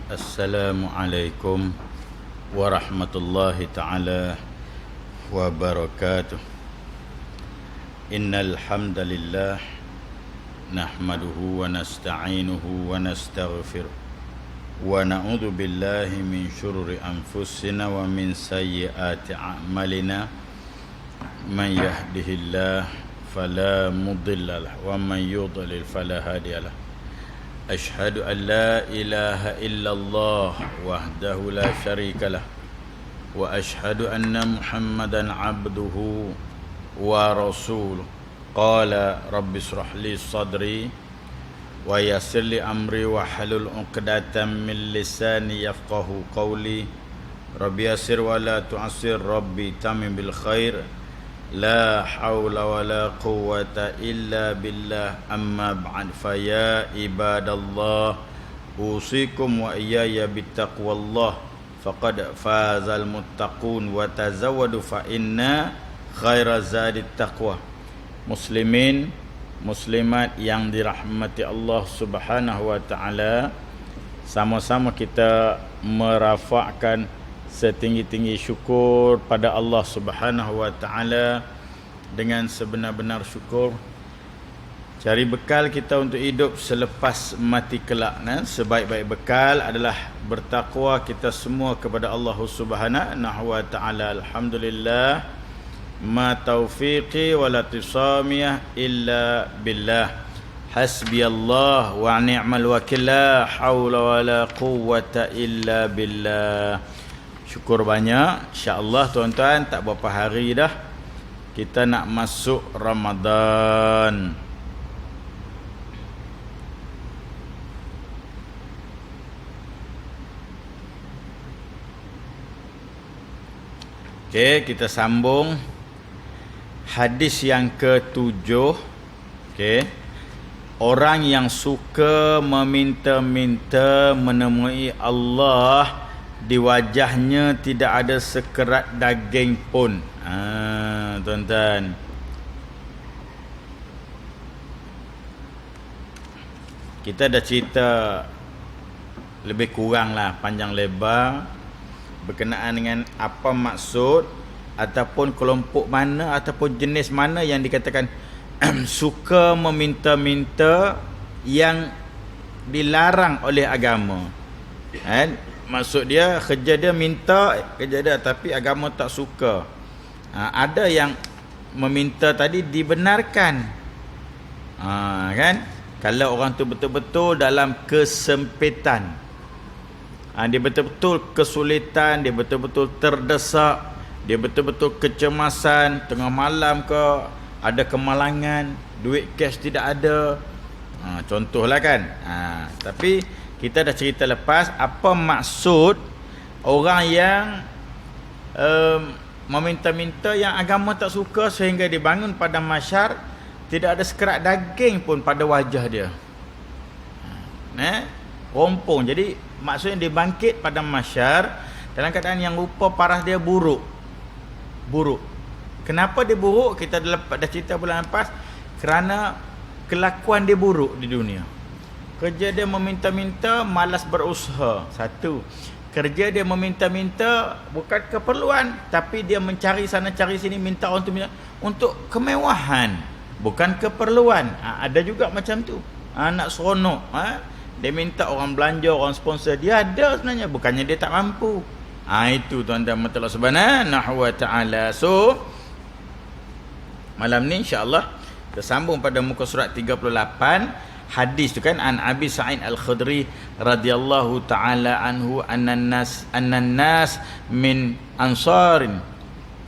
Assalamualaikum warahmatullahi ta'ala wabarakatuh. Innal hamdalillah nahmaduhu wa nasta'inuhu wa nastaghfiruh wa na'udzu billahi min syururi anfusina wa min sayyiati a'malina. Man yahdihillahu fala mudilla lahu wa man yudlil fala hadiyalah. Ashhadu an la ilaha illallah wahdahu la syarika lah wa ashhadu anna Muhammadan abduhu wa rasuluh. Qala rabbi shrah li sadri wa yassir li amri wa halul 'uqdatam min lisani yafqahu qawli. Rabbi yassir wa la tu'assir, rabbi tamim bil khair. La haula wa la quwwata illa billah. Amma ba'd, fa ya ibadallah usikum wa iyaya bittaqwallah faqad fazal muttaqun wa tazawwadu fa inna khaira zadit taqwa. Muslimin muslimat yang dirahmati Allah Subhanahu wa taala, sama-sama kita merafakkan setinggi-tinggi syukur pada Allah Subhanahu wa taala dengan sebenar-benar syukur. Cari bekal kita untuk hidup selepas mati kelak, sebaik-baik bekal adalah bertakwa kita semua kepada Allah Subhanahu wa taala. Alhamdulillah, ma taufiqi wa la tisamiyah illa billah. Hasbiyallah wa ni'mal wakil, la haula wa la quwwata illa billah. Syukur banyak, insya-Allah tuan-tuan, tak berapa hari dah kita nak masuk Ramadan. Okey, kita sambung hadis yang ke-7. Okey. Orang yang suka meminta-minta menemui Allah, di wajahnya tidak ada sekerat daging pun. Tuan-tuan, kita dah cerita lebih kurang lah, panjang lebar, berkenaan dengan apa maksud ataupun kelompok mana ataupun jenis mana yang dikatakan suka meminta-minta yang dilarang oleh agama. Maksud dia, kerja dia minta, kerja dia, tapi agama tak suka. Ada yang meminta tadi dibenarkan. Kan? Kalau orang tu betul-betul dalam kesempitan, dia betul-betul kesulitan, dia betul-betul terdesak, dia betul-betul kecemasan, tengah malam ke, ada kemalangan, duit cash tidak ada. Contohlah kan. Tapi kita dah cerita lepas apa maksud orang yang meminta-minta yang agama tak suka sehingga dibangun pada mahsyar tidak ada sekerat daging pun pada wajah dia. Rompong. Jadi maksudnya dia bangkit pada mahsyar dalam keadaan yang rupa paras dia buruk. Kenapa dia buruk? Kita dah cerita bulan lepas. Kerana kelakuan dia buruk di dunia. Kerja dia meminta-minta, malas berusaha. Satu. Kerja dia meminta-minta bukan keperluan, tapi dia mencari sana cari sini, minta orang tu minta untuk kemewahan, bukan keperluan. Ada juga macam tu. Nak seronok, dia minta orang belanja, orang sponsor. Dia ada sebenarnya, bukannya dia tak mampu. Itu tuan-tuan Allah Subhanahu wa taala. So malam ni insya-Allah kita sambung pada muka surat 38. Hadis tu kan, an Abi Sa'id Al-Khudri radhiyallahu taala anhu annan nas min ansarin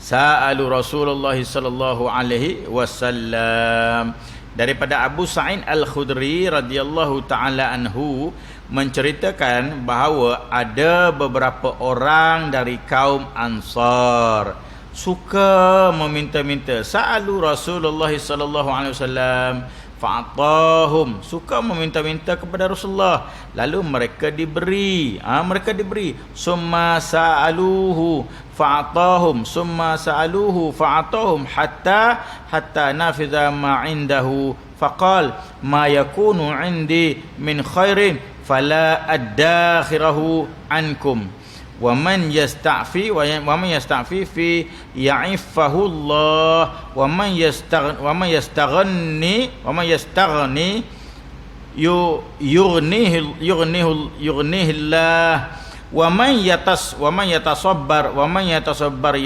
sa'alu Rasulullah sallallahu alaihi wasallam. Daripada Abu Sa'id Al-Khudri radhiyallahu taala anhu menceritakan bahawa ada beberapa orang dari kaum Ansar suka meminta-minta. Sa'alu Rasulullah sallallahu alaihi wasallam fa'atahum, suka meminta-minta kepada Rasulullah, lalu mereka diberi. Summa sa'aluhu fa'atahum, summa sa'aluhu fa'atahum hatta nafiza ma indahu faqal ma yakunu indi min khairin fala addakhirahu ankum wa man yasta'fi fi ya'iffahu Allah wa man yastaghni yughnihi Allah wa man yatasabbar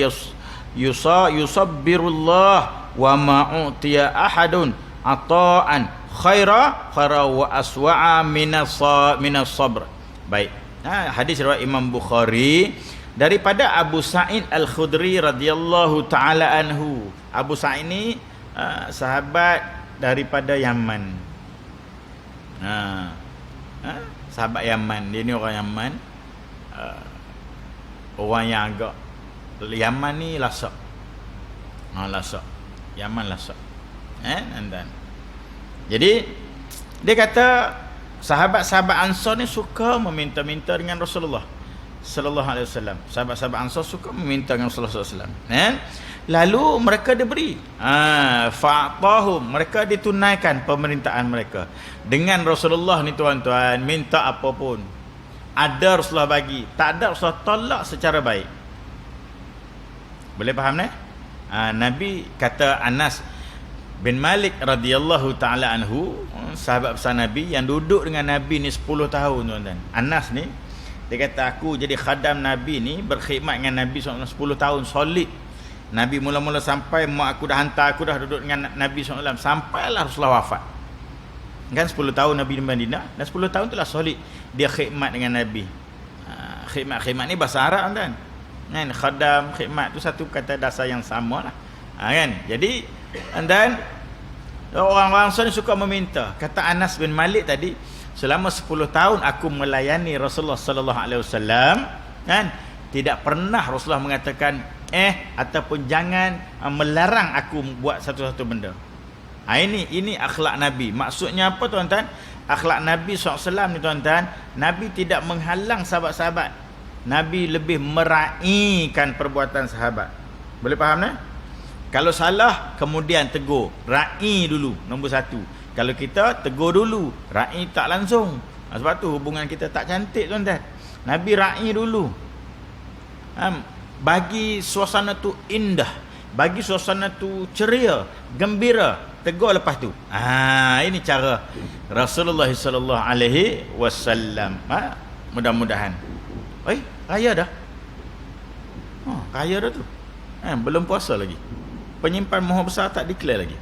yusabbirullah wa ma utiya ahadun ata'an khaira wa aswa'a minas sabr. Baik. Hadis riwayat Imam Bukhari daripada Abu Sa'id Al-Khudri radhiyallahu taala anhu. Abu Sa'id ni sahabat daripada Yaman. Sahabat Yaman. Dia ni orang Yaman. Orang yang agak Yaman ni lasak. Lasak. Yaman lasak. Dan jadi dia kata sahabat-sahabat Ansar ni suka meminta-minta dengan Rasulullah sallallahu alaihi wasallam. Sahabat-sahabat Ansar suka meminta dengan Rasulullah sallallahu alaihi wasallam. Lalu mereka diberi. Fa'tahum, mereka ditunaikan permintaan mereka. Dengan Rasulullah ni tuan-tuan, minta apa pun, ada Rasulullah bagi, tak ada Rasulullah tolak secara baik. Boleh faham ni? Nabi kata Anas bin Malik radhiyallahu taala anhu, sahabat besar Nabi yang duduk dengan Nabi ni 10 tahun tuan-tuan. Anas ni dia kata aku jadi khadam Nabi ni, berkhidmat dengan Nabi SAW 10 tahun solid. Nabi mula-mula sampai mak aku dah hantar aku dah duduk dengan Nabi SAW sampailah Rasulullah wafat. Kan 10 tahun Nabi di Madinah dan 10 tahun itulah solid dia khidmat dengan Nabi. Khidmat ni bahasa Arab kan. Khadam, khidmat tu satu kata dasar yang samalah. Kan? Jadi dan orang-orang Ansar suka meminta. Kata Anas bin Malik tadi, selama 10 tahun aku melayani Rasulullah sallallahu alaihi wasallam, kan? Tidak pernah Rasulullah mengatakan ataupun jangan melarang aku buat satu-satu benda. Ini akhlak Nabi. Maksudnya apa tuan-tuan? Akhlak Nabi SAW ni tuan-tuan, Nabi tidak menghalang sahabat-sahabat. Nabi lebih meraihkan perbuatan sahabat. Boleh faham tak? Kalau salah kemudian tegur, ra'i dulu nombor satu. Kalau kita tegur dulu, ra'i tak langsung. Sebab tu hubungan kita tak cantik tuan-tuan. Nabi ra'i dulu. Bagi suasana tu indah, bagi suasana tu ceria, gembira, tegur lepas tu. Ini cara Rasulullah sallallahu alaihi wasallam. Mudah-mudahan. Raya dah. Raya dah tu. Belum puasa lagi. Penyimpan Maha Besar tak declare lagi.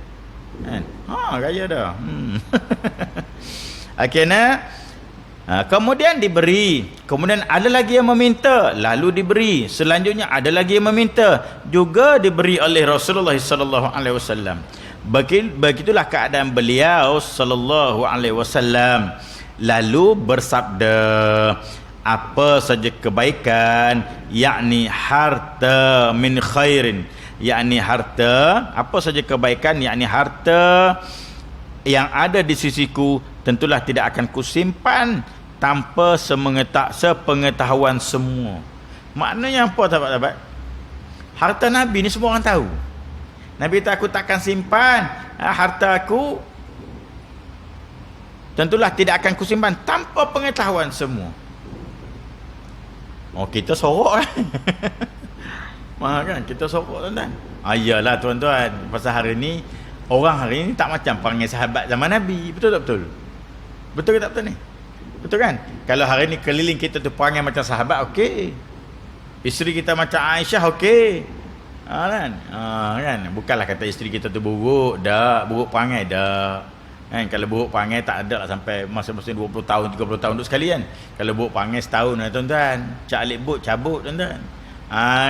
Raya dah. Akhirnya kemudian diberi. Kemudian ada lagi yang meminta, lalu diberi. Selanjutnya ada lagi yang meminta, juga diberi oleh Rasulullah sallallahu alaihi wasallam. Begitulah keadaan beliau sallallahu alaihi wasallam. Lalu bersabda, apa saja kebaikan, yakni harta min khairin, yakni harta, apa saja kebaikan, yakni harta yang ada di sisiku, tentulah tidak akan kusimpan tanpa sepengetahuan semua. Maknanya apa sahabat-sahabat? Harta Nabi ni semua orang tahu. Nabi kata aku takkan simpan harta aku, tentulah tidak akan kusimpan tanpa pengetahuan semua. Kita sorok kan? Kita sorok tuan-tuan. Ayalah tuan-tuan, pasal hari ni orang hari ni tak macam panggil sahabat zaman Nabi. Betul tak betul? Betul ke tak betul ni? Betul kan? Kalau hari ni keliling kita tu panggil macam sahabat, okey. Isteri kita macam Aisyah, okey. Kan? Bukanlah kata isteri kita tu buruk, dah buruk panggil dah. Kan? Kalau buruk panggil tak ada lah sampai masa-masa 20 tahun 30 tahun tu sekalian. Kalau buruk panggil setahun lah tuan-tuan. Cak alik bot cabut tuan-tuan.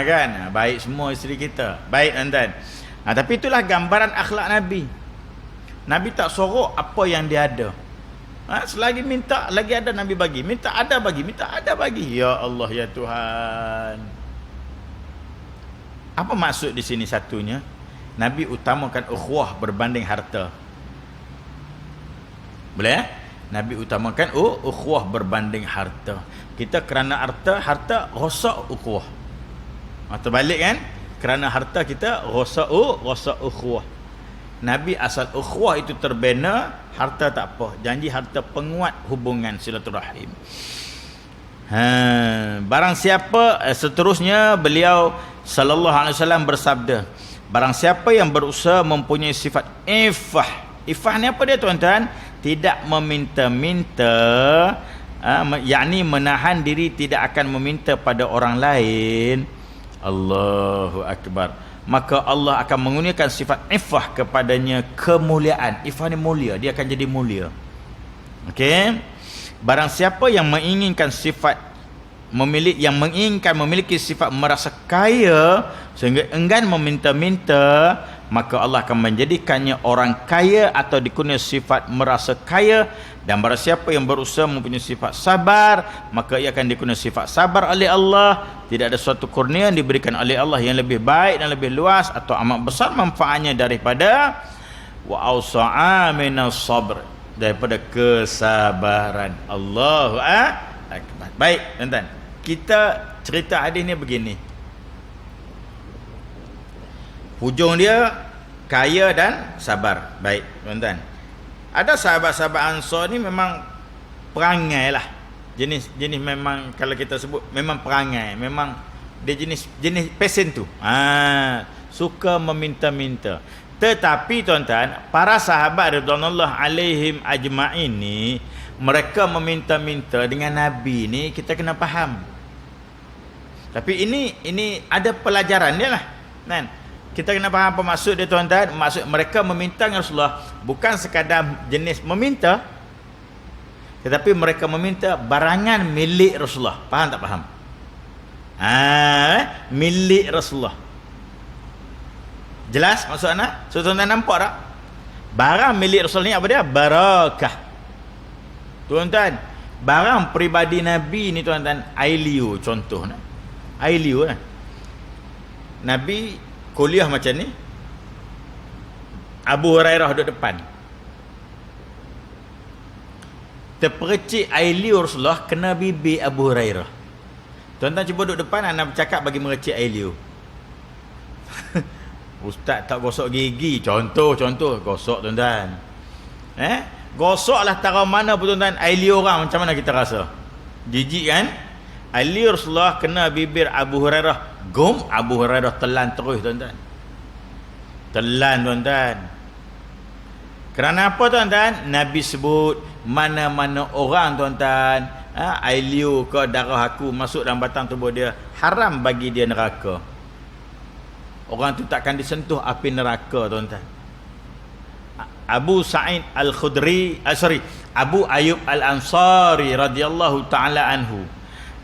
Kan? Baik semua isteri kita. Baik tuan-tuan. Tapi itulah gambaran akhlak Nabi. Nabi tak sorok apa yang dia ada. Selagi minta lagi ada Nabi bagi. Minta ada bagi, minta ada bagi. Ya Allah ya Tuhan. Apa maksud di sini satunya? Nabi utamakan ukhuwah berbanding harta. Boleh? Nabi utamakan ukhuwah berbanding harta. Kita kerana harta rosak ukhuwah. Terbalik kan? Kerana harta kita rosak ukhuwah. Nabi asal ukhuwah itu terbina, harta tak apa. Janji harta penguat hubungan silaturahim. Barang siapa, seterusnya beliau sallallahu alaihi wasallam bersabda, barang siapa yang berusaha mempunyai sifat iffah. Iffah ni apa dia tuan-tuan? Tidak meminta-minta, yakni menahan diri, tidak akan meminta pada orang lain. Allahu akbar. Maka Allah akan menggunakan sifat iffah kepadanya, kemuliaan. Iffah ni mulia, dia akan jadi mulia. Okey. Barang siapa yang menginginkan sifat memiliki sifat merasa kaya sehingga enggan meminta-minta, maka Allah akan menjadikannya orang kaya atau dikurniai sifat merasa kaya. Dan barang siapa yang berusaha mempunyai sifat sabar, maka ia akan dikurniai sifat sabar oleh Allah. Tidak ada suatu kurnia yang diberikan oleh Allah yang lebih baik dan lebih luas atau amat besar manfaatnya daripada wa ausa'a minas sabr, daripada kesabaran. Allahu akbar. Baik, tuan-tuan. Kita cerita hadis ni begini. Hujung dia kaya dan sabar. Baik, tuan-tuan. Ada sahabat-sahabat Ansar ni memang perangai lah. Jenis memang kalau kita sebut memang perangai. Memang dia jenis pesen tu. Suka meminta-minta. Tetapi tuan-tuan, para sahabat radhiyallahu alaihim ajma'in ni, mereka meminta-minta dengan Nabi ni, kita kena faham. Tapi ini ada pelajaran dia lah. Kan? Kita kena faham apa maksud dia tuan-tuan. Maksud mereka meminta dengan Rasulullah bukan sekadar jenis meminta, tetapi mereka meminta barangan milik Rasulullah. Faham tak faham? Milik Rasulullah. Jelas maksud anak? So tuan-tuan nampak tak? Barang milik Rasul ni apa dia? Barakah. Tuan-tuan, barang peribadi Nabi ni tuan-tuan, ailiu contoh nah. Ailiu lah. Nabi kuliah macam ni, Abu Hurairah duduk depan. Terpercik ailiu Rasulullah kena bibir Abu Hurairah. Tuan-tuan cuba duduk depan, anda bercakap bagi merecik ailiu. Ustaz tak gosok gigi, contoh gosok tuan-tuan. Gosoklah tara mana pun tuan-tuan, ailiu orang macam mana kita rasa? Jijik kan? Ailiu Rasulullah kena bibir Abu Hurairah. Gum, Abu Hurairah telan terus tuan-tuan. Telan tuan-tuan. Kerana apa tuan-tuan? Nabi sebut mana-mana orang tuan-tuan, ailiu ke darah aku masuk dalam batang tubuh dia, haram bagi dia neraka. Orang tu takkan disentuh api neraka tuan-tuan. Abu Sa'id Al-Khudri, Abu Ayyub Al-Ansari radhiyallahu ta'ala anhu.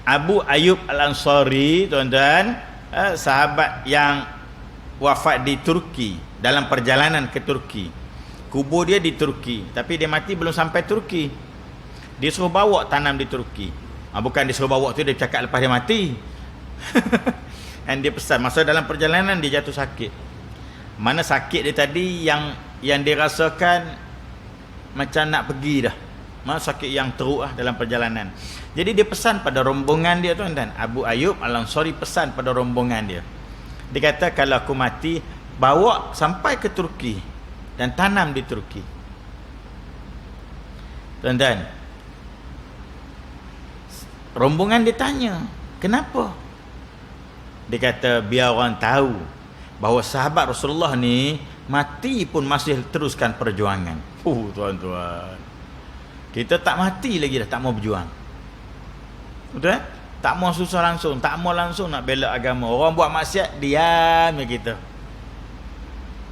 Abu Ayyub Al-Ansari tuan-tuan, sahabat yang wafat di Turki, dalam perjalanan ke Turki. Kubur dia di Turki, tapi dia mati belum sampai Turki. Dia suruh bawa tanam di Turki. Bukan dia suruh bawa tu, dia cakap lepas dia mati. Dan dia pesan, masa dalam perjalanan dia jatuh sakit. Mana sakit dia tadi yang dia rasakan macam nak pergi dah. Mana sakit yang teruk dalam perjalanan. Jadi dia pesan pada rombongan dia tuan-tuan. Abu Ayyub Al-Ansari pesan pada rombongan dia. Dia kata, kalau aku mati, bawa sampai ke Turki dan tanam di Turki. Tuan-tuan, rombongan dia tanya, kenapa? Dia kata, biar orang tahu bahawa sahabat Rasulullah ni mati pun masih teruskan perjuangan. Tuan-tuan, kita tak mati lagi dah tak mau berjuang. Betul? Tak mau susah langsung, tak mau langsung nak bela agama. Orang buat maksiat, diam je kita.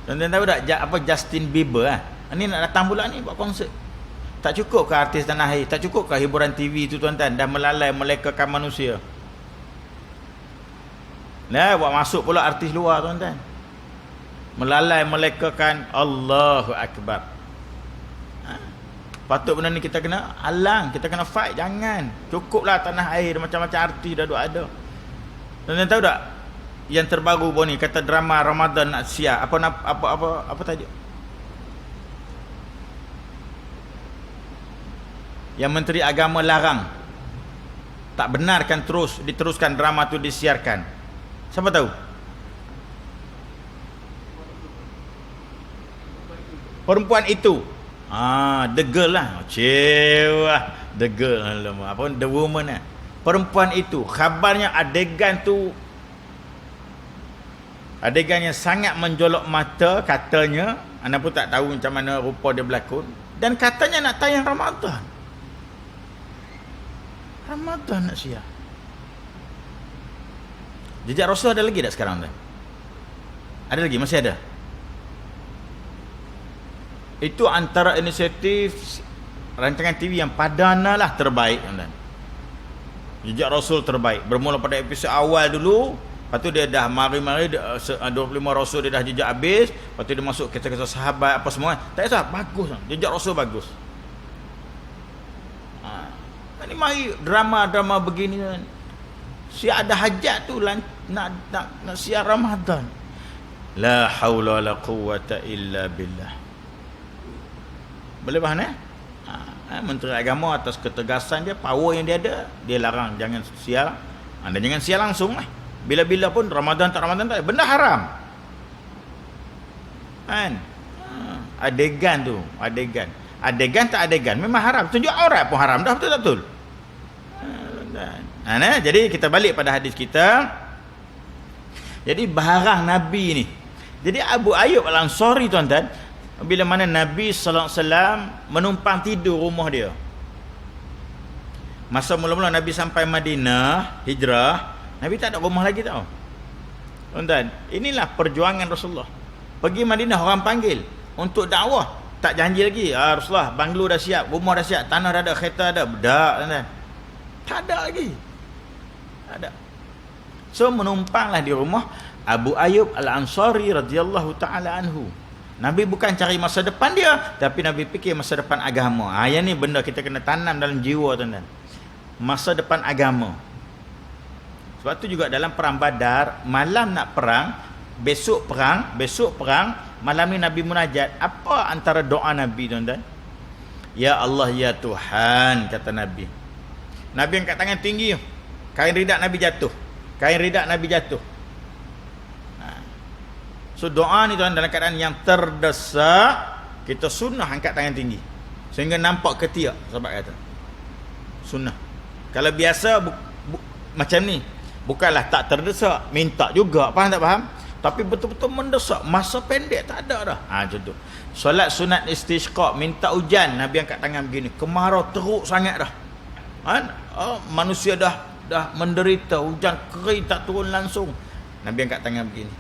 Tuan-tuan tahu tak apa Justin Bieber ni nak datang pula ni buat konsert. Tak cukup ke artis tanah air? Tak cukup ke hiburan TV tu tuan-tuan? Dah melalai melekakan manusia. Nah, buat masuk pula artis luar tuan-tuan. Melalai melekakan. Allahu Akbar. Patut benda ni kita kena halang, kita kena fight. Jangan. Cukuplah tanah air, macam-macam artis dah ada. Tuan-tuan tahu tak? Yang terbaru baru ni kata drama Ramadan nak siar. Apa tajuk? Yang Menteri Agama larang, tak benarkan diteruskan drama tu disiarkan. Siapa tahu? Perempuan itu. The girl lah. Cewah, the girl lah. Apa the woman lah. Perempuan itu, khabarnya adegan tu, adegannya sangat menjolok mata, katanya. Anda pun tak tahu macam mana rupa dia berlakon. Dan katanya nak tayang Ramadan. Ramadan nak siap. Jejak Rasul ada lagi tak sekarang? Ada lagi? Masih ada? Itu antara inisiatif rancangan TV yang padana lah terbaik. Jejak Rasul terbaik. Bermula pada episod awal dulu. Lepas tu dia dah mari-mari 25 Rasul dia dah jejak habis. Lepas tu dia masuk kisah-kisah sahabat apa semua. Tak kisah, bagus. Jejak Rasul bagus. Ini mari drama-drama begini. Siap ada hajat tu nak siap Ramadan. La haula wala quwwata illa billah. Boleh faham Menteri Agama atas ketegasan dia, power yang dia ada, dia larang jangan siar. Anda jangan siar langsung lah. Bila-bila pun Ramadan tak benda haram. Kan? Adegan tu, adegan tak adegan memang haram. Tunjuk aurat pun haram dah, betul tak betul? Jadi kita balik pada hadis kita. Jadi barang Nabi ni. Jadi Abu Ayyub Al-Ansari tuan-tuan, bila mana Nabi sallallahu alaihi wasallam menumpang tidur rumah dia. Masa mula-mula Nabi sampai Madinah, hijrah, Nabi tak ada rumah lagi tau. Tuan-tuan, inilah perjuangan Rasulullah. Pergi Madinah orang panggil untuk dakwah, tak janji lagi. Rasulullah, banglo dah siap, rumah dah siap, tanah dah ada, kereta ada, bedak tuan-tuan. Tak ada lagi. Tak ada. So menumpanglah di rumah Abu Ayyub Al-Ansari radhiyallahu taala anhu. Nabi bukan cari masa depan dia, tapi Nabi fikir masa depan agama. Yang ni benda kita kena tanam dalam jiwa tuan-tuan. Masa depan agama. Sebab tu juga dalam perang Badar, malam nak perang, besok perang, malam ni Nabi munajat. Apa antara doa Nabi tuan-tuan? Ya Allah ya Tuhan, kata Nabi. Nabi angkat tangan tinggi. Kain ridak Nabi jatuh. So doa ni tuan dalam keadaan yang terdesak, kita sunnah angkat tangan tinggi sehingga nampak ketiak, sahabat kata. Sunnah. Kalau biasa macam ni, bukanlah tak terdesak, minta juga, faham tak faham? Tapi betul-betul mendesak, masa pendek tak ada dah. Macam tu. Solat sunat istisqa, minta hujan, Nabi angkat tangan begini. Kemarau teruk sangat dah. Manusia dah menderita, hujan kering tak turun langsung, Nabi angkat tangan begini.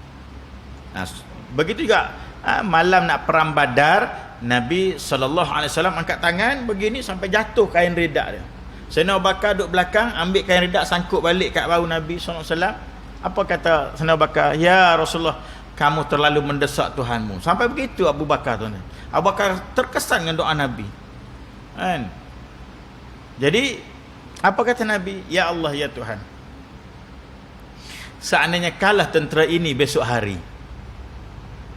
Begitu juga malam nak perang Badar, Nabi SAW angkat tangan begini sampai jatuh kain ridak dia. Sayyidina Abu Bakar duduk belakang, ambil kain ridak sangkut balik kat bahu Nabi SAW. Apa kata Sayyidina Abu Bakar? Ya Rasulullah, kamu terlalu mendesak Tuhanmu. Sampai begitu Abu Bakar tuan. Abu Bakar terkesan dengan doa Nabi. Kan? Jadi apa kata Nabi? Ya Allah ya Tuhan, seandainya kalah tentera ini besok hari,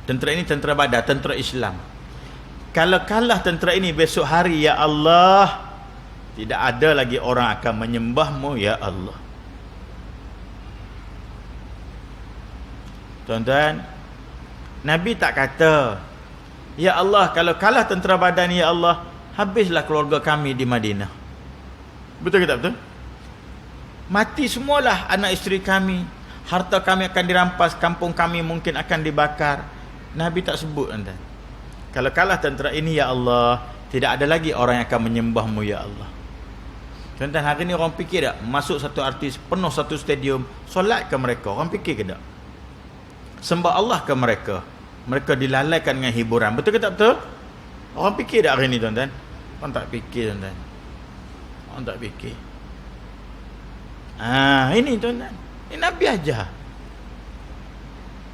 tentera ini tentera Badar, tentera Islam, kalau kalah tentera ini besok hari, ya Allah, tidak ada lagi orang akan menyembahmu ya Allah. Tuan-tuan, Nabi tak kata, ya Allah, kalau kalah tentera Badar ni ya Allah, habislah keluarga kami di Madinah. Betul ke tak betul? Mati semualah anak isteri kami, harta kami akan dirampas, kampung kami mungkin akan dibakar. Nabi tak sebut anda. Kalau kalah tentera ini ya Allah, tidak ada lagi orang yang akan menyembahmu ya Allah. Contoh hari ni orang fikir tak, masuk satu artis, penuh satu stadium, solat ke mereka? Orang fikir ke tak? Sembah Allah ke mereka? Mereka dilalaikan dengan hiburan. Betul ke tak betul? Orang fikir tak hari ni tuan-tuan? Orang tak fikir tuan-tuan. Orang tak fikir. Ini tuan-tuan, ini Nabi ajar.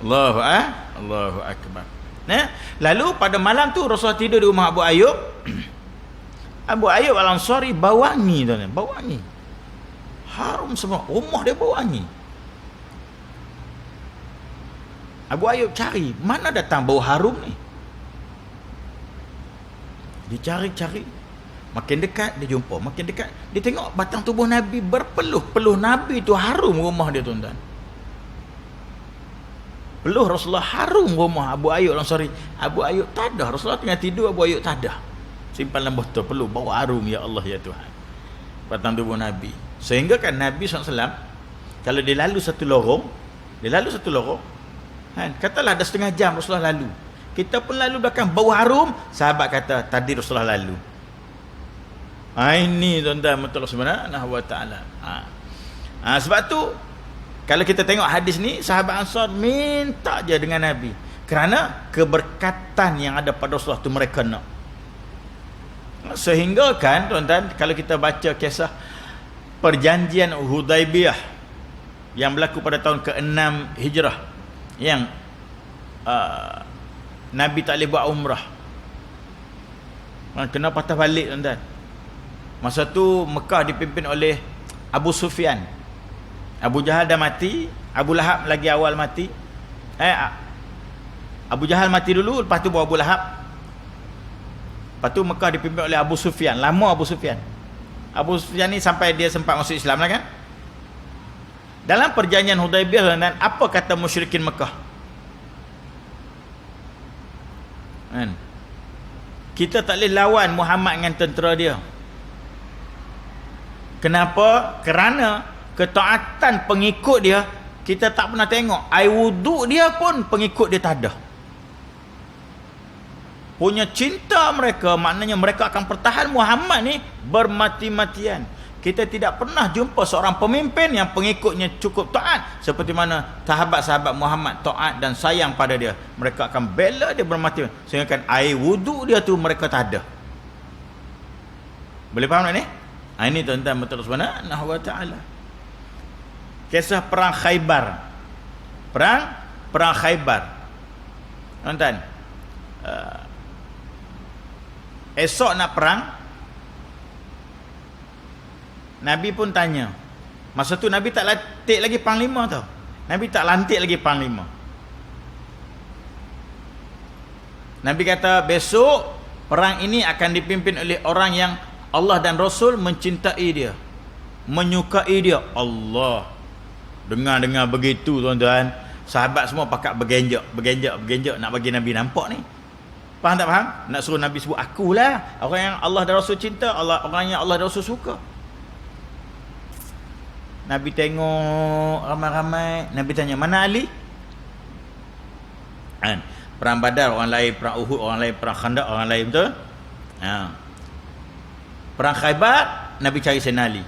Allahu Akbar. Lalu pada malam tu Rasulullah tidur di rumah Abu Ayyub. Abu Ayyub Al-Ansari bau wangi tuan-tuan, bau wangi. Harum semua, rumah dia bau wangi. Abu Ayyub cari, mana datang bau harum ni? Dicari-cari, makin dekat dia jumpa, makin dekat dia tengok batang tubuh Nabi berpeluh-peluh Nabi tu harum rumah dia tuan-tuan. Peluh Rasulullah harum rumah Abu Ayyub Al-Ansari. Abu Ayyub tak ada, Rasulullah tengah tidur, Abu Ayyub tak ada. Simpan dalam botol, peluh bau harum, ya Allah ya Tuhan. Batang tubuh Nabi. Sehingga kan Nabi SAW kalau dia lalu satu lorong, kan, katalah ada setengah jam Rasulullah lalu, kita pun lalu belakang bau harum, sahabat kata tadi Rasulullah lalu. Ini tuan-tuan Allah Subhanahu wa taala. Sebab tu kalau kita tengok hadis ni, sahabat Ansar minta je dengan Nabi kerana keberkatan yang ada pada Rasulullah tu mereka nak. Sehingga kan tuan-tuan, kalau kita baca kisah perjanjian Hudaibiyah yang berlaku pada tahun ke-6 Hijrah, yang Nabi tak boleh buat umrah, kena patah balik tuan-tuan. Masa tu Mekah dipimpin oleh Abu Sufyan. Abu Jahal dah mati, Abu Lahab lagi awal mati. Abu Jahal mati dulu, lepas tu baru Abu Lahab. Lepas tu Mekah dipimpin oleh Abu Sufyan. Lama Abu Sufyan. Abu Sufyan ni sampai dia sempat masuk Islam lah kan. Dalam perjanjian Hudaibiyah, dan apa kata musyrikin Mekah? Kan? Kita tak boleh lawan Muhammad dengan tentera dia. Kenapa? Kerana ketaatan pengikut dia kita tak pernah tengok. Air wuduk dia pun pengikut dia tak ada. Punya cinta mereka, maknanya mereka akan pertahan Muhammad ni bermati-matian. Kita tidak pernah jumpa seorang pemimpin yang pengikutnya cukup taat seperti mana sahabat-sahabat Muhammad taat dan sayang pada dia. Mereka akan bela dia bermati-matian. Sehingga kan air wuduk dia tu mereka tak ada. Boleh faham tak ni? Ini tuan-tuan betul Subhanahu wa taala. Kisah perang Khaybar. Perang Khaybar. Tuan-tuan, esok nak perang, Nabi pun tanya. Masa tu Nabi tak lantik lagi panglima tau. Nabi tak lantik lagi panglima. Nabi kata besok perang ini akan dipimpin oleh orang yang Allah dan Rasul mencintai dia, menyukai dia. Allah. Dengar begitu tuan-tuan, sahabat semua pakat bergenjak nak bagi Nabi nampak ni. Faham tak faham? Nak suruh Nabi sebut akulah orang yang Allah dan Rasul cinta, orang yang Allah dan Rasul suka. Nabi tengok ramai-ramai, Nabi tanya, mana Ali? Kan? Perang Badar orang lain, perang Uhud orang lain, perang Khandaq orang lain, betul? Perang Khaybar Nabi cari Sayyidina Ali.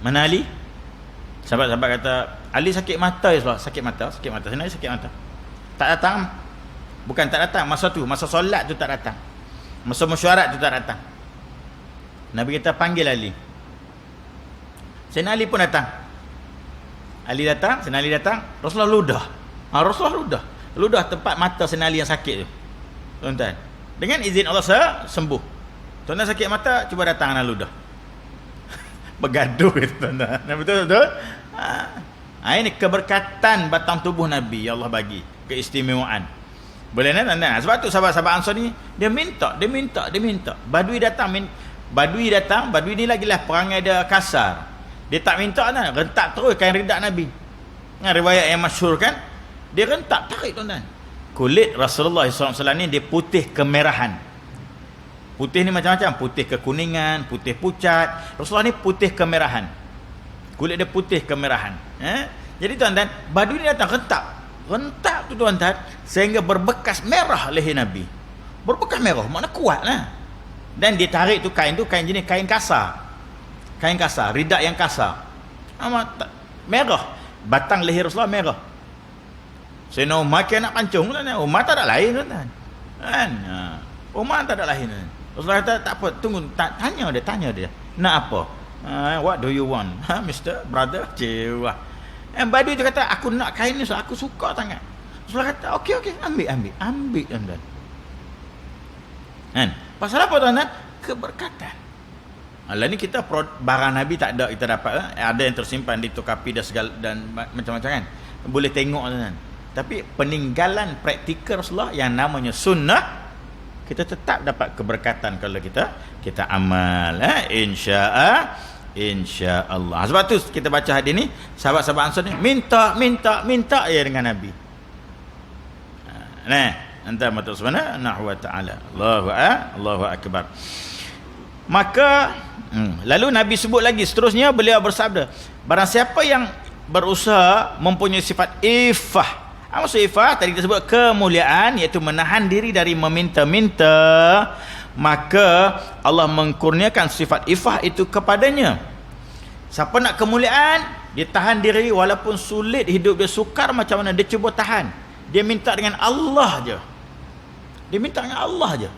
Mana Ali? Sahabat-sahabat kata Ali sakit mata ya Rasulullah. Sakit mata. Sayyidina Ali sakit mata. Tak datang. Bukan tak datang, masa tu, masa solat tu tak datang, masa mesyuarat tu tak datang. Nabi kata panggil Ali. Sayyidina Ali pun datang. Sayyidina Ali datang, Rasulullah ludah. Rasulullah ludah tempat mata Sayyidina Ali yang sakit tu. Tuan-tuan, dengan izin Allah sembuh. Tuan-tuan sakit mata, cuba datang dan ludah. Bergaduh itu tuan-tuan. Betul-betul. Ini keberkatan batang tubuh Nabi, ya Allah bagi keistimewaan. Boleh kan? Sebab tu sahabat-sahabat Ansar ni dia minta. Badui datang, Badui ni lagilah perangai dia kasar. Dia tak minta kan, rentak terus kain ridak Nabi. Riwayat yang masyhur kan, dia rentak tarik tuan-tuan. Kulit Rasulullah SAW ni dia putih kemerahan. Putih ni macam-macam, putih kekuningan, putih pucat. Rasulullah ni putih kemerahan. Kulit dia putih kemerahan. Jadi tuan-tuan, Badui ni datang rentak tu tuan-tuan, sehingga berbekas merah leher Nabi. Berbekas merah, makna kuat lah. Dan dia tarik tu kain jenis kain kasar. Ridak yang kasar. Merah. Batang leher Rasulullah merah. Sayyidina Umar nak pancung lah. Umar tak ada lain tuan-tuan. Kan? Umar tak ada lain. Rasulullah kata tak apa, tunggu, tanya dia. Nak apa? What do you want? Mr. Brother? Cewa. Badui tu kata, aku nak kain ni, so aku suka sangat. Rasulullah kata, okey, ambil tuan-tuan. Kan? Pasal apa tuan-tuan? Keberkatan. Lah ni kita barang Nabi tak ada kita dapat. Ada yang tersimpan di tokapi dan segala dan macam-macam kan. Boleh tengok tuan-tuan. Tapi peninggalan praktikal Rasulullah yang namanya sunnah, kita tetap dapat keberkatan kalau kita amal. insya-Allah. Sebab tu kita baca hadis ni, sahabat-sahabat Ansar ni minta ya dengan Nabi. Nah, anta matul subhanahu wa ta'ala. Allahu akbar. Maka lalu Nabi sebut lagi seterusnya, beliau bersabda, barang siapa yang berusaha mempunyai sifat iffah. Maksud iffah tadi kita sebut kemuliaan, iaitu menahan diri dari meminta-minta, maka Allah mengkurniakan sifat iffah itu kepadanya. Siapa nak kemuliaan, dia tahan diri walaupun sulit hidup dia, sukar macam mana, dia cuba tahan. Dia minta dengan Allah je. Dia minta dengan Allah je.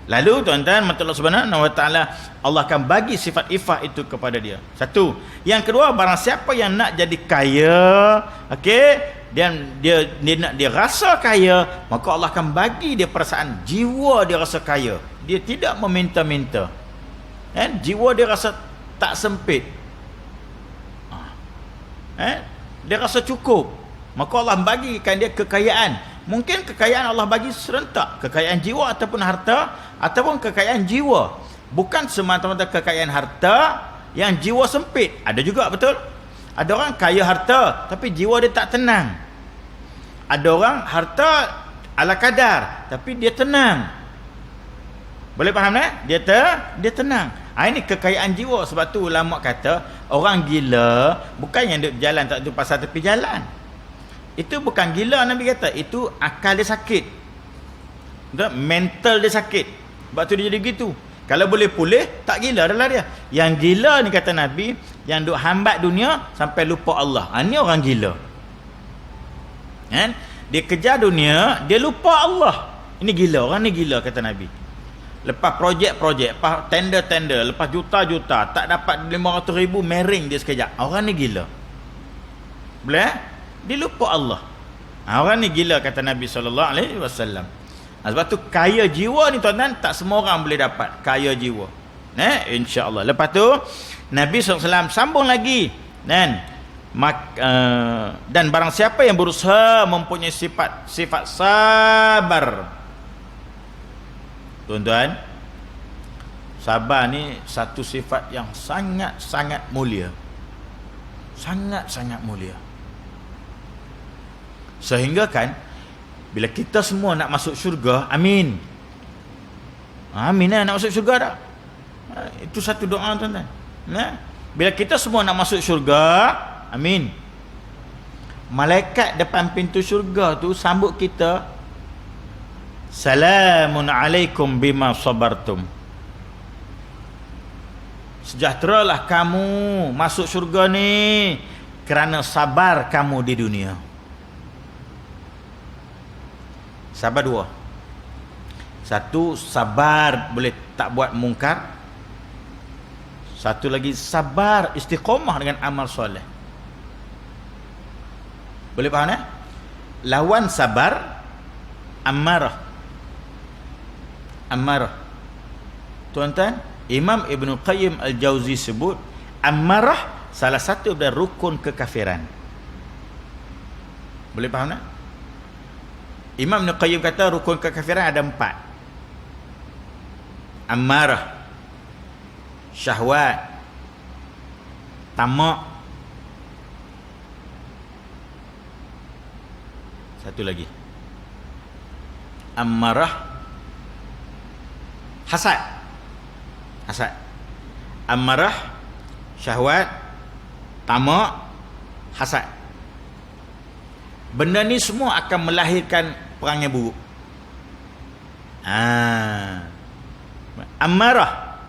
Lalu tuan-tuan, Allah Subhanahu wa ta'ala, Allah akan bagi sifat iffah itu kepada dia. Satu. Yang kedua, barang siapa yang nak jadi kaya, okey, dan dia rasa kaya, maka Allah akan bagi dia perasaan jiwa dia rasa kaya. Dia tidak meminta-minta. Jiwa dia rasa tak sempit. Dia rasa cukup. Maka Allah bagikan dia kekayaan. Mungkin kekayaan Allah bagi serentak, kekayaan jiwa ataupun harta, ataupun kekayaan jiwa. Bukan semata-mata kekayaan harta yang jiwa sempit. Ada juga, betul? Ada orang kaya harta tapi jiwa dia tak tenang. Ada orang harta ala kadar tapi dia tenang. Boleh faham Dia tenang. Ini kekayaan jiwa. Sebab tu ulama kata orang gila bukan yang duduk berjalan tak tu pasal tepi jalan. Itu bukan gila, Nabi kata. Itu akal dia sakit. Mental dia sakit. Sebab tu dia jadi gitu. Kalau boleh pulih, tak gila adalah dia. Yang gila ni kata Nabi, yang duk hambat dunia sampai lupa Allah. Ini orang gila. Dia kejar dunia, dia lupa Allah. Ini gila. Orang ni gila kata Nabi. Lepas projek-projek, lepas tender-tender, lepas juta-juta, tak dapat 500,000, mering dia sekejap. Orang ni gila. Boleh? Dia lupa Allah. Orang ni gila kata Nabi SAW. Sebab tu kaya jiwa ni tuan-tuan, tak semua orang boleh dapat kaya jiwa. InsyaAllah. Lepas tu Nabi SAW sambung lagi. Dan barang siapa yang berusaha mempunyai sifat sabar. Tuan-tuan, sabar ni satu sifat yang sangat-sangat mulia. Sangat-sangat mulia. Sehingga kan bila kita semua nak masuk syurga, amin. Amin nak masuk syurga dah. Itu satu doa tuan-tuan. Bila kita semua nak masuk syurga, amin. Malaikat depan pintu syurga tu sambut kita, salamun alaikum bima sabartum. Sejahteralah kamu masuk syurga ni kerana sabar kamu di dunia. Sabar dua. Satu, sabar boleh tak buat mungkar. Satu lagi, sabar istiqamah dengan amal soleh. Boleh faham Lawan sabar, amarah. Amarah. Tuan-tuan, Imam Ibn Qayyim Al-Jauzi sebut, amarah salah satu dari rukun kekafiran. Boleh faham Imam Ibn Qayyim kata rukun kekafiran ada 4. Amarah, syahwat, tamak, satu lagi amarah, hasad. Amarah, syahwat, tamak, hasad. Benda ni semua akan melahirkan perangai buruk. Amarah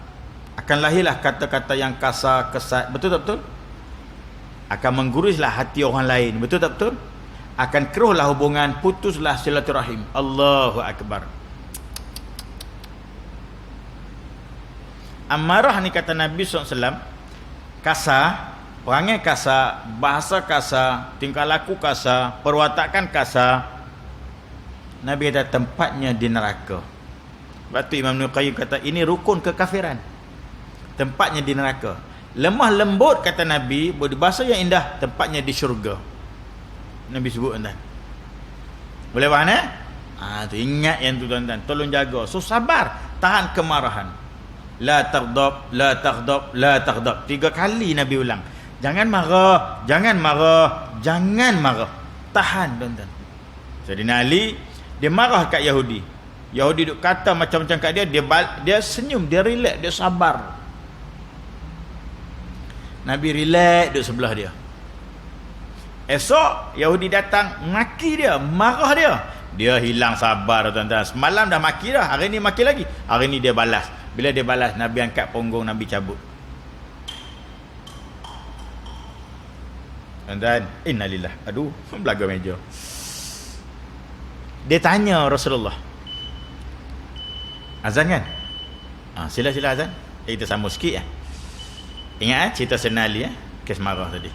akan lahirlah kata-kata yang kasar, kesat. Betul tak betul? Akan mengguruslah hati orang lain. Betul tak betul? Akan keruhlah hubungan, putuslah silaturahim. Allahu akbar. Amarah ni kata Nabi SAW, kasar, perangai kasar, bahasa kasar, tingkah laku kasar, perwatakan kasar. Nabi kata tempatnya di neraka. Sebab tu Imam Ibn Qayyim kata ini rukun kekafiran. Tempatnya di neraka. Lemah lembut kata Nabi, berbahasa yang indah, tempatnya di syurga. Nabi sebut tuan-tuan. Boleh faham tu ingat yang tu tuan-tuan. Tolong jaga. So sabar, tahan kemarahan. La taghdab, la taghdab, la taghdab. 3 kali Nabi ulang. Jangan marah, jangan marah, jangan marah. Tahan, tuan-tuan. Sayyidina Ali dia marah kat Yahudi. Yahudi duk kata macam-macam kat dia, dia senyum, dia relax, dia sabar. Nabi relax duduk sebelah dia. Esok Yahudi datang maki dia, marah dia. Dia hilang sabar, tuan-tuan. Semalam dah maki dah, hari ni maki lagi. Hari ni dia balas. Bila dia balas, Nabi angkat punggung, Nabi cabut. Tuan-tuan, innalillah. Aduh, belaga meja. Dia tanya Rasulullah, azan kan? Sila-sila azan. Kita sambung sikit ya. Ingat cerita Senali kes marah tadi.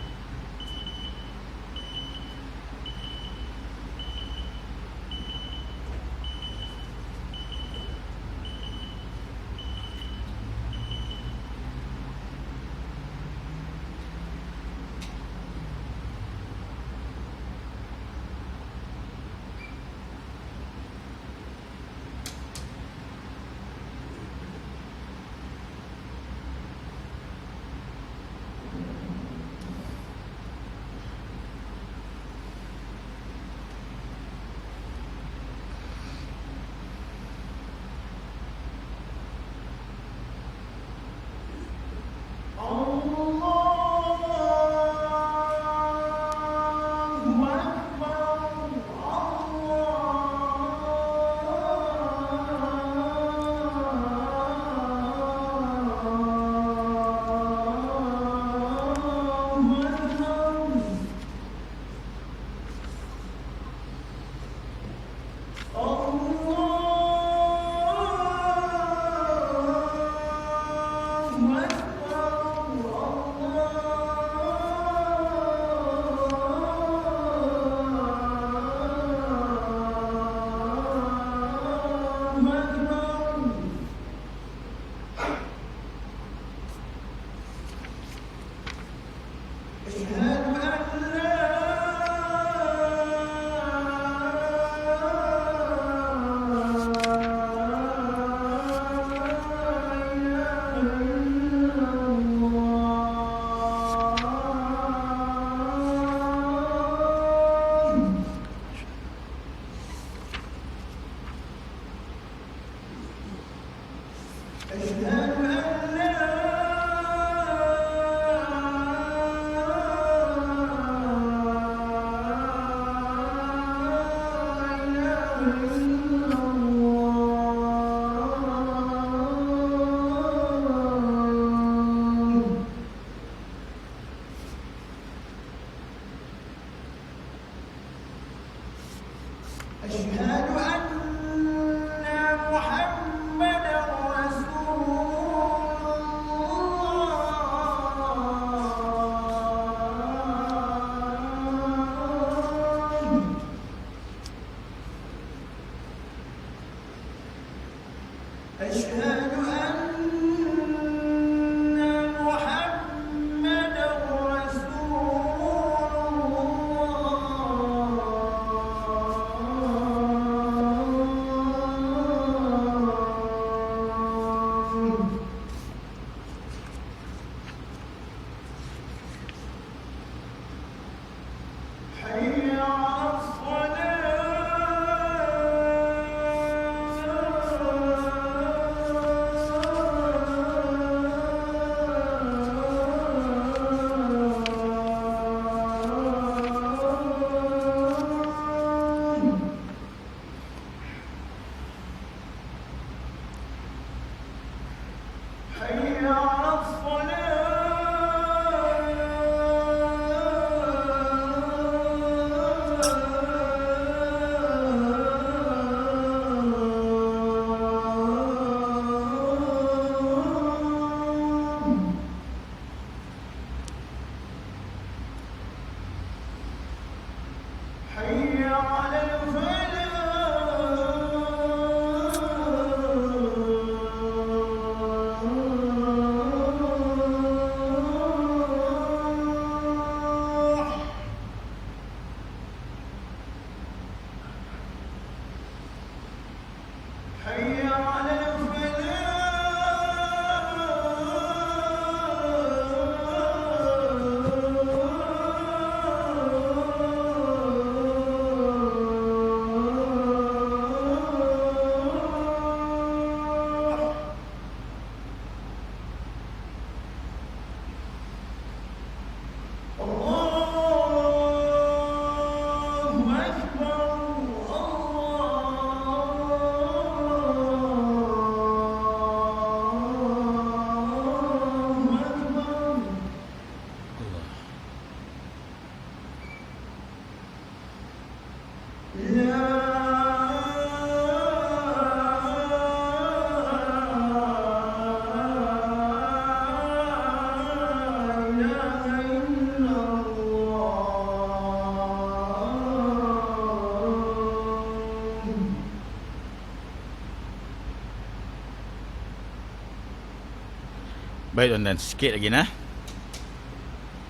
Baik tuan-tuan, sikit lagi nah.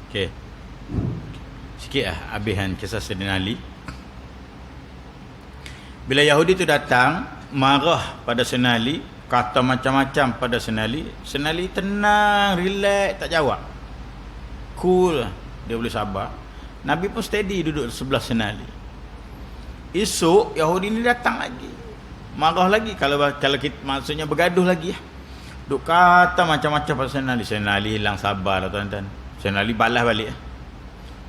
Okey. Sikit habisan kisah Sayyidina Ali. Bila Yahudi tu datang marah pada Sayyidina Ali, kata macam-macam pada Sayyidina Ali, Sayyidina Ali tenang, relax, tak jawab. Cool, dia boleh sabar. Nabi pun steady duduk sebelah Sayyidina Ali. Esok Yahudi ni datang lagi, marah lagi, kalau kita maksudnya bergaduh lagi. Duk kata macam-macam pada Sayyidina Ali. Sayyidina Ali hilang sabar lah tuan-tuan. Sayyidina Ali balas balik.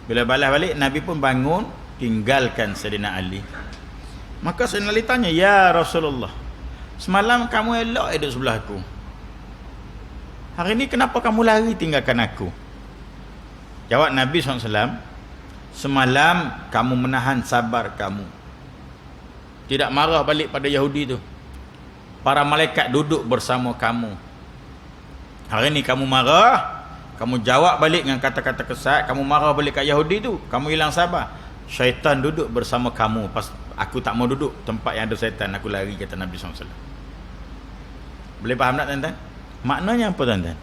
Bila balas balik, Nabi pun bangun, tinggalkan Sayyidina Ali. Maka Sayyidina Ali tanya, ya Rasulullah, semalam kamu elok duduk sebelah aku, hari ni kenapa kamu lari tinggalkan aku? Jawab Nabi SAW, semalam kamu menahan sabar kamu, tidak marah balik pada Yahudi tu. Para malaikat duduk bersama kamu. Hari ni kamu marah, kamu jawab balik dengan kata-kata kesat, kamu marah balik kat Yahudi tu, kamu hilang sabar. Syaitan duduk bersama kamu. Pas aku tak mau duduk tempat yang ada syaitan, aku lari, kata Nabi SAW. Boleh faham tak tuan-tuan? Maknanya apa tuan-tuan?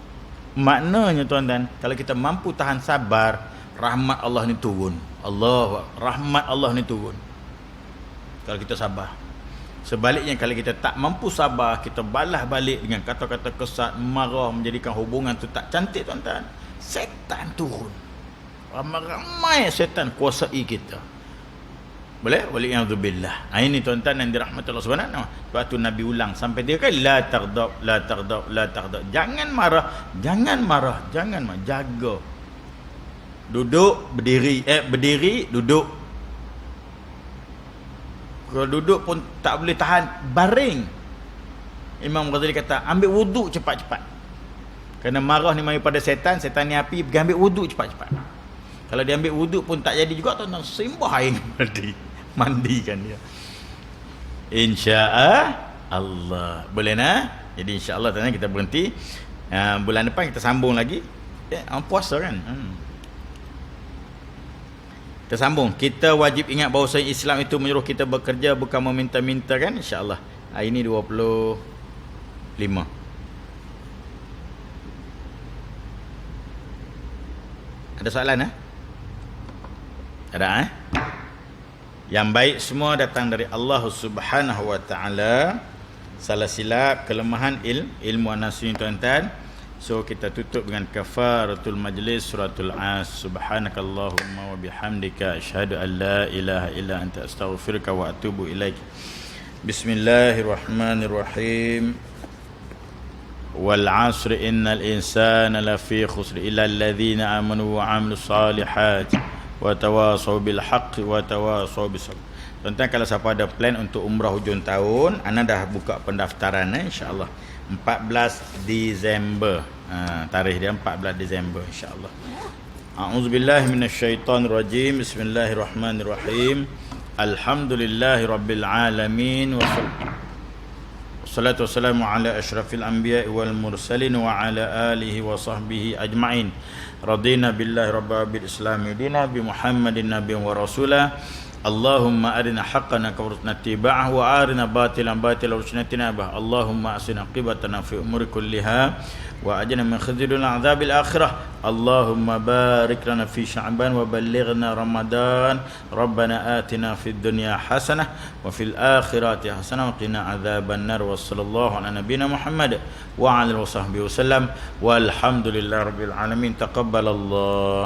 Maknanya tuan-tuan, kalau kita mampu tahan sabar, rahmat Allah ni turun. Rahmat Allah ni turun kalau kita sabar. Sebaliknya kalau kita tak mampu sabar, kita balas balik dengan kata-kata kesat, marah, menjadikan hubungan tu tak cantik tuan-tuan, setan turun. Ramai-ramai setan kuasai kita. Boleh? Waliyadzubillah. Ini tuan-tuan yang dirahmati Allah Subhanahu. Sebab tu Nabi ulang sampai 3 kali, la taghdab, la taghdab, la taghdab. Jangan marah, jangan marah, jangan marah. Jaga. Duduk, berdiri, duduk. Kalau duduk pun tak boleh tahan, baring. Imam Ghazali kata, ambil wuduk cepat-cepat. Kerana marah ni mari pada setan, setan ni api, pergi ambil wuduk cepat-cepat. Kalau dia ambil wuduk pun tak jadi juga, tuan-tuan, sembah air mandikan dia. InsyaAllah. Boleh nah? Jadi insyaAllah tuan-tuan kita berhenti. Bulan depan kita sambung lagi. Puasa kan? Kita sambung. Kita wajib ingat bahawa Islam itu menyuruh kita bekerja, bukan meminta-minta kan? InsyaAllah. Hari ini 25. Ada soalan Ada Yang baik semua datang dari Allah Subhanahu wa taala. Salah silap, kelemahan ilmu an-nafs tuan-tuan. So kita tutup dengan kafaratul majlis suratul As. Subhanakallahumma wa bihamdika asyhadu an la ilaha illa anta astaghfiruka wa atubu ilaik. Bismillahirrahmanirrahim. Wal 'asri innal insana lafi khusr illa alladhina amanu wa 'amilus salihati wa tawasaw bil haqqi wa tawasaw bis sabr. Tuan-tuan, kalau siapa ada plan untuk umrah hujung tahun, ana dah buka pendaftaran insya-Allah 14 Disember. Tarikh dia 14 Disember insya-Allah. A'udzubillahi minasyaitonirrajim. Bismillahirrahmanirrahim. Alhamdulillahirabbil alamin wassalatu wassalamu ala asyrafil anbiya'i wal mursalin wa ala alihi wa sahbihi ajma'in. Radina billahi rabbil bil islami dina bi Muhammadin nabiyyan wa rasulah. Allahumma arina haqqana warzuqna ittiba'ah wa arina batilan batilan warzuqna tinabah. Allahumma asina aqibatana fi umuri kulliha wa ajina min khizyil adzabil akhirah. Allahumma barik lana fi Sya'ban wa ballighna Ramadan. Rabbana atina fid dunya hasanah wa fil akhirati hasanah wa qina adzaban nar. Wa sallallahu ala nabiyyina Muhammad wa ala alihi wa sahbihi wasallam. Walhamdulillahirabbil alamin. Taqabbalallah.